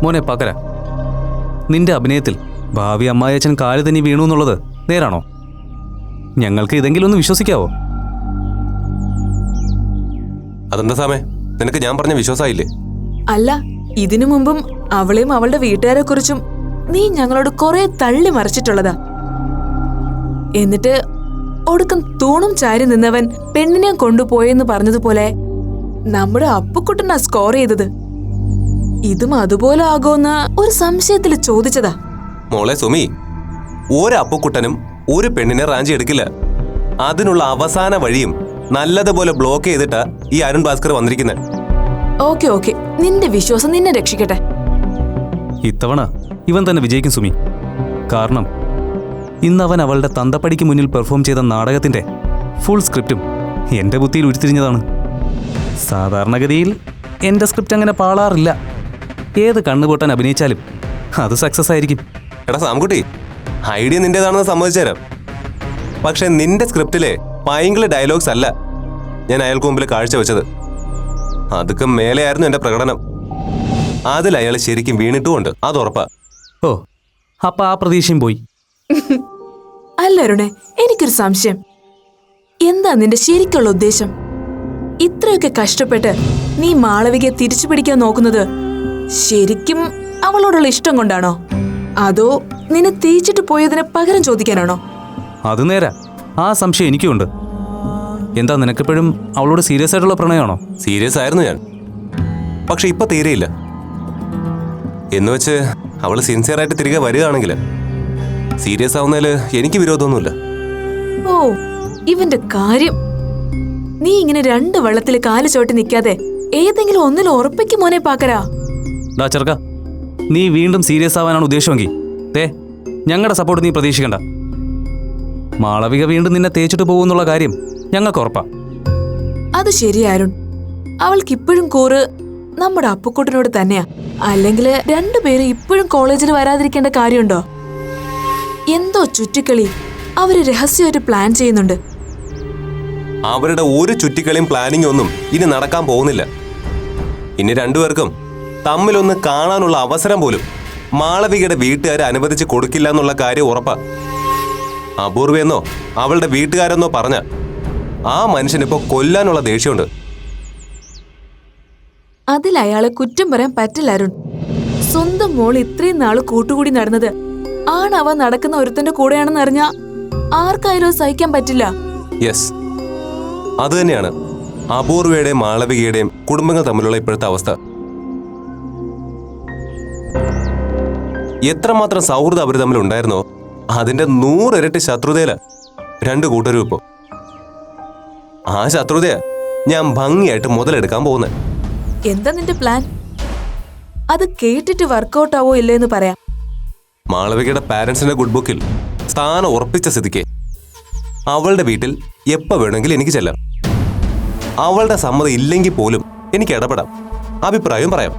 മോനെ പകര, നിന്റെ അഭിനയത്തിൽ ഭാവി അമ്മായച്ചൻ കാല് തന്നെ വീണു എന്നുള്ളത് നേരാണോ? ഞങ്ങൾക്ക് ഇതെങ്കിലും ഒന്ന് വിശ്വസിക്കാവോ? അതെന്താ സാമേ, നിനക്ക് ഞാൻ പറഞ്ഞ വിശ്വാസമായില്ലേ? അല്ല, ഇതിനു മുമ്പും അവളെയും അവളുടെ വീട്ടുകാരെ കുറിച്ചും നീ ഞങ്ങളോട് കുറെ തള്ളി മറിച്ചിട്ടുള്ളതാ. എന്നിട്ട് ഒടുക്കം തൂണും ചാരി നിന്നവൻ പെണ്ണിനെ കൊണ്ടുപോയെന്ന് പറഞ്ഞതുപോലെ നമ്മുടെ അപ്പുക്കുട്ടനാ സ്കോർ ചെയ്തത്. ഇതും അതുപോലെ ആകുമെന്ന് ഒരു സംശയത്തിൽ ചോദിച്ചതാ. മോളെ സുമി, ഒരു അപ്പുക്കുട്ടനും ഒരു പെണ്ണിനെ റാഞ്ചി എടുക്കില്ല. അതിനുള്ള അവസാന വഴിയും നല്ലതുപോലെ ബ്ലോക്ക് ചെയ്തിട്ടാ ഈ അരുൺ ഭാസ്കർ വന്നിരിക്കുന്നത്. ഓക്കെ ഓക്കെ, നിന്റെ വിശ്വാസം നിന്നെ രക്ഷിക്കട്ടെ. ഇത്തവണ ഇവൻ തന്നെ വിജയിക്കും സുമി. കാരണം ഇന്നവൻ അവളുടെ തന്തപ്പടിക്ക് മുന്നിൽ പെർഫോം ചെയ്ത നാടകത്തിന്റെ ഫുൾ സ്ക്രിപ്റ്റും എൻ്റെ ബുദ്ധിയിൽ ഉരുത്തിരിഞ്ഞതാണ്. സാധാരണഗതിയിൽ എൻ്റെ സ്ക്രിപ്റ്റ് അങ്ങനെ പാളാറില്ല. ഏത് കണ്ണുപൊട്ടാൻ അഭിനയിച്ചാലും അത് സക്സസ് ആയിരിക്കും. എടാ സാംകുട്ടി, ഐഡിയ നിന്റേതാണെന്ന് സമ്മതിച്ചു തരാം. പക്ഷെ നിന്റെ സ്ക്രിപ്റ്റിലെ ഭയങ്കര ഡയലോഗ്സ് അല്ല ഞാൻ അയാൾക്ക് മുമ്പിൽ കാഴ്ചവെച്ചത്. അതൊക്കെ മേലെയായിരുന്നു എന്റെ പ്രകടനം. അതിൽ അയാൾ ശരിക്കും വീണിട്ടുമുണ്ട്, അത് ഉറപ്പാ. ഓ, അപ്പൊ ആ പ്രതീക്ഷയും പോയി. അല്ല അരുണേ, എനിക്കൊരു സംശയം. എന്താ നിന്റെ ശരിക്കുള്ള ഉദ്ദേശം? ഇത്രയൊക്കെ കഷ്ടപ്പെട്ട് നീ മാളവികയെ തിരിച്ചു പിടിക്കാൻ നോക്കുന്നത് ശരിക്കും അവളോടുള്ള ഇഷ്ടം കൊണ്ടാണോ, അതോ നിന്നെ തേച്ചിട്ട് പോയതിന് പകരം ചോദിക്കാനാണോ? അത് നേരാ, ആ സംശയം എനിക്കുണ്ട്. എന്താ, നിനക്കെപ്പോഴും അവളോട് സീരിയസ് ആയിട്ടുള്ള പ്രണയമാണോ? സീരിയസ് ആയിരുന്നു ഞാൻ, പക്ഷെ ഇപ്പൊ തീരെയില്ല. എന്നുവെച്ച് അവള് സിൻസിയറായിട്ട് തിരികെ വരികയാണെങ്കിൽ സീരിയസ് ആവുന്നതില് എനിക്ക് വിരോധമൊന്നുമില്ല. ഓ, ഇവന്റെ കാര്യം. നീ ഇങ്ങനെ രണ്ട് വെള്ളത്തിൽ കാല് ചോട്ടി നിൽക്കാതെ ഏതെങ്കിലും ഒന്നിൽ ഉറപ്പിക്കും മോനെ പാക്കരാ. ഡാ ചെറുക്ക, നീ വീണ്ടും സീരിയസ് ആവാനാണ് ഉദ്ദേശമെങ്കിൽ ഞങ്ങളുടെ സപ്പോർട്ട് നീ പ്രതീക്ഷിക്കണ്ട. മാളവിക വീണ്ടും നിന്നെ തേച്ചിട്ട് പോകുന്നുള്ള കാര്യം ഞങ്ങൾക്ക് ഉറപ്പാ. അത് ശരിയാ അരുൺ, അവൾക്ക് ഇപ്പോഴും കൂറ് നമ്മുടെ അപ്പുക്കുട്ടനോട് തന്നെയാ. അല്ലെങ്കിൽ രണ്ടുപേരും ഇപ്പോഴും കോളേജിൽ വരാതിരിക്കേണ്ട കാര്യമുണ്ടോ? എന്തോ ചുറ്റിക്കളി അവര് രഹസ്യമായിട്ട് പ്ലാൻ ചെയ്യുന്നുണ്ട്. അവരുടെ ഒരു ചുറ്റിക്കളിയും പ്ലാനിങ്ങും ഒന്നും ഇനി നടക്കാൻ പോകുന്നില്ല. ഇനി രണ്ടുപേർക്കും തമ്മിലൊന്ന് കാണാനുള്ള അവസരം പോലും മാളവികയുടെ വീട്ടുകാരെ അനുവദിച്ച് കൊടുക്കില്ല എന്നുള്ള കാര്യം ഉറപ്പാ. അപൂർവെന്നോ അവളുടെ വീട്ടുകാരെന്നോ പറഞ്ഞ ആ മനുഷ്യനിപ്പോ കൊല്ലാനുള്ള ദേഷ്യമുണ്ട്. അതിൽ അയാളെ കുറ്റം പറയാൻ പറ്റില്ല അരുൺ. സ്വന്തം മോൾ ഇത്രയും നാള് കൂട്ടുകൂടി നടന്നത് ആണവ നടക്കുന്ന ഒരുത്തന്റെ കൂടെയാണെന്ന് അറിഞ്ഞാ ആർക്കായാലും സഹിക്കാൻ പറ്റില്ല. യെസ്, അത് തന്നെയാണ് അപൂർവയുടെയും മാളവികയുടെയും കുടുംബങ്ങൾ തമ്മിലുള്ള ഇപ്പോഴത്തെ അവസ്ഥ. എത്രമാത്രം സൗഹൃദം അവർ തമ്മിൽ ഉണ്ടായിരുന്നോ അതിന്റെ 100 ഇരട്ടി ശത്രുതയില രണ്ടു കൂട്ടരും ഇപ്പോ. ആ ശത്രുതയാ ഞാൻ ഭംഗിയായിട്ട് മുതലെടുക്കാൻ പോകുന്നത്. എന്താ നിന്റെ പ്ലാൻ? അത് കേട്ടിട്ട് വർക്കൗട്ട് ആവോ ഇല്ലേന്ന് പറയാം. മാളവികയുടെ പാരന്റ്സിന്റെ ഗുഡ് ബുക്കിൽ സ്ഥാനം ഉറപ്പിച്ച സ്ഥിതിക്ക് അവളുടെ വീട്ടിൽ എപ്പോ വേണമെങ്കിലും എനിക്ക് ചെല്ലാം. അവളുടെ സമ്മതം ഇല്ലെങ്കിൽ പോലും എനിക്ക് ഇടപെടാം, അഭിപ്രായം പറയാം.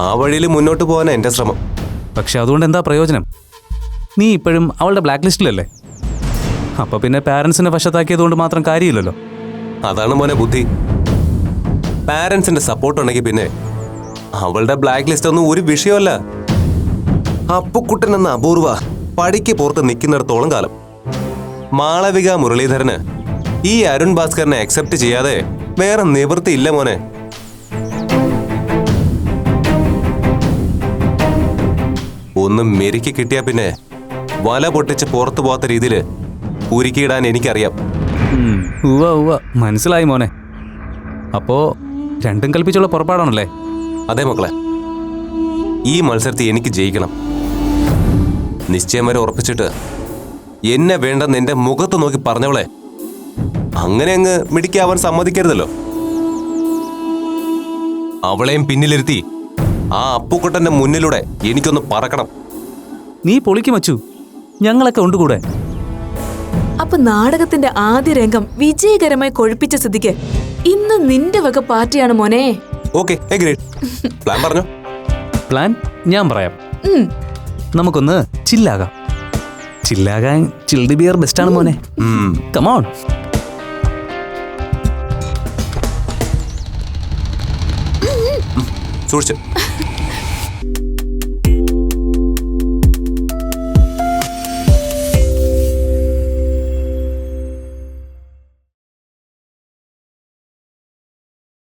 ആ വഴിയിൽ മുന്നോട്ട് പോകാനാണ് എന്റെ ശ്രമം. പക്ഷെ അതുകൊണ്ട് എന്താ പ്രയോജനം? നീ ഇപ്പോഴും അവളുടെ ബ്ലാക്ക് ലിസ്റ്റിലല്ലേ. അപ്പൊ പിന്നെ പാരന്റ്സിനെ വശത്താക്കിയതുകൊണ്ട് മാത്രം കാര്യമില്ലല്ലോ. അതാണ് മോനെ ബുദ്ധി. പാരന്റ്സിന്റെ സപ്പോർട്ട് ഉണ്ടെങ്കിൽ പിന്നെ അവളുടെ ബ്ലാക്ക് ലിസ്റ്റ് ഒന്നും ഒരു വിഷയമല്ല. അപ്പുക്കുട്ടൻ എന്ന അപൂർവ പടിക്ക് പുറത്ത് നിൽക്കുന്നിടത്തോളം കാലം മാളവിക മുരളീധരന് ഈ അരുൺ ഭാസ്കറിനെ അക്സെപ്റ്റ് ചെയ്യാതെ വേറെ നിവൃത്തിയില്ല മോനെ. ഒന്ന് മെരുക്കി കിട്ടിയാ പിന്നെ വല പൊട്ടിച്ച് പുറത്തു പോകാത്ത രീതിയിൽ ഉരുക്കിയിടാൻ എനിക്കറിയാം. മനസ്സിലായി മോനെ. അപ്പോ രണ്ടും കൽപ്പിച്ചുള്ള പുറപ്പാടാണല്ലേ? അതെ മക്കളെ, ഈ മത്സരത്തിൽ എനിക്ക് ജയിക്കണം. നിശ്ചയം വരെ ഉറപ്പിച്ചിട്ട് എന്നെ വേണ്ടെന്ന് എന്റെ മുഖത്ത് നോക്കി പറഞ്ഞവളെ അങ്ങനെ അങ്ങ് മിടിക്കാവാൻ സമ്മതിക്കരുതല്ലോ. അവളെയും പിന്നിലിരുത്തി ആ അപ്പുക്കുട്ടന്റെ മുന്നിലൂടെ എനിക്കൊന്ന് പറക്കണം. നീ പൊളിക്കും വച്ചു, ഞങ്ങളൊക്കെ ഉണ്ട് കൂടെ. അപ്പൊ നാടകത്തിന്റെ ആദ്യ രംഗം വിജയകരമായി കൊഴുപ്പിച്ച സ്ഥിതിക്ക് ഇന്ന് നിന്റെ വക പാർട്ടിയാണ് മോനെ. ഓക്കെ, പ്ലാൻ പറഞ്ഞോ. പ്ലാൻ ഞാൻ പറയാം. നമുക്കൊന്ന് ചില്ലാകാം. ചില്ലാകാൻ ചിൽഡ് ബിയർ ബെസ്റ്റാണ് മോനെ. കമോൺ. സൂക്ഷിച്ചു.